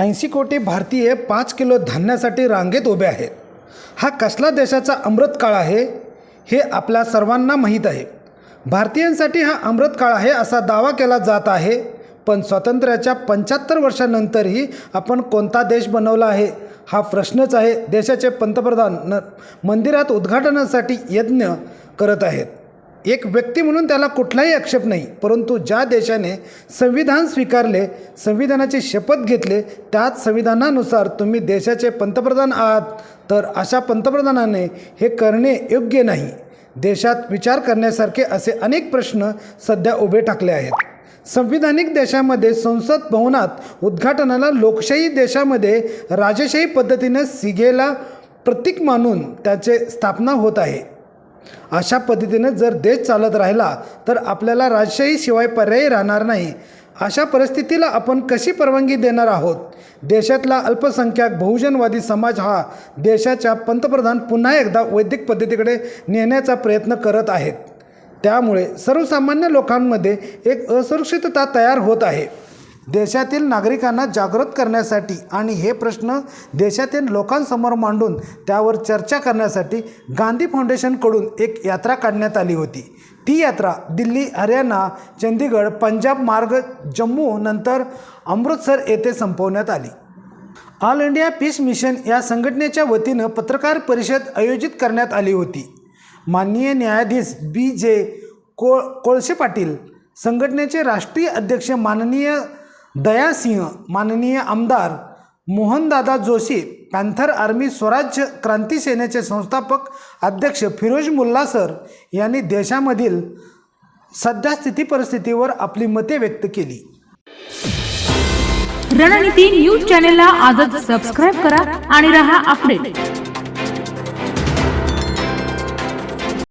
80 कोटी भारतीय 5 किलो धान्यासाठी रांगेत उभे आहेत। हा कसला देशाचा अमृत काळ आहे हे आपल्या सर्वांना माहीत आहे। भारतीयांसाठी हा अमृत काळ आहे असा दावा केला जात आहे, पण स्वातंत्र्याच्या 75 वर्षांनंतरही आपण कोणता देश बनवला आहे हा प्रश्नच आहे। देशाचे पंतप्रधान मंदिरात उद्घाटनासाठी यज्ञ करत आहेत। एक व्यक्ती म्हणून त्याला कुठलाही आक्षेप नाही, परंतु ज्या देशाने संविधान स्वीकारले, संविधानाची शपथ घेतले, त्याच संविधानानुसार तुम्ही देशाचे पंतप्रधान आहात, तर अशा पंतप्रधानाने हे करणे योग्य नाही। देशात विचार करण्यासारखे असे अनेक प्रश्न सध्या उभे ठाकले आहेत। संविधानिक देशामध्ये संसद भवनात उद्घाटनाला, लोकशाही देशामध्ये राजेशाही पद्धतीने सिगेला प्रतीक मानून त्याचे स्थापना होत आहे। अशा पद्धतीने जर देश चालत राहिला तर आपल्याला राजशाही शिवाय पर्याय राहणार नाही। अशा परिस्थितीला आपण कशी परवानगी देणार आहोत? देशातला अल्पसंख्याक बहुजनवादी समाज हा देशाच्या पंतप्रधान पुन्हा एकदा वैदिक पद्धतीकडे नेण्याचा प्रयत्न करत आहेत। त्यामुळे सर्वसामान्य लोकांमध्ये एक असुरक्षितता तयार होत आहे। देशातील नागरिकांना जागृत करण्यासाठी आणि हे प्रश्न देशातील लोकांसमोर मांडून त्यावर चर्चा करण्यासाठी गांधी फाउंडेशनकडून एक यात्रा काढण्यात आली होती। ती यात्रा दिल्ली, हरियाणा, चंदीगड, पंजाब मार्ग जम्मू नंतर अमृतसर येथे संपवण्यात आली। ऑल इंडिया पीस मिशन या संघटनेच्या वतीनं पत्रकार परिषद आयोजित करण्यात आली होती। माननीय न्यायाधीश B.J. कोळसे पाटील, संघटनेचे राष्ट्रीय अध्यक्ष माननीय दयासिंह, माननीय आमदार मोहनदादा जोशी, पॅन्थर आर्मी स्वराज्य क्रांती सेनेचे संस्थापक अध्यक्ष फिरोज मुल्ला सर यांनी देशामधील सध्या स्थिती परिस्थितीवर आपली मते व्यक्त केली। रणनीती न्यूज चॅनेलला आजच सबस्क्राइब करा आणि रहा अपडेट।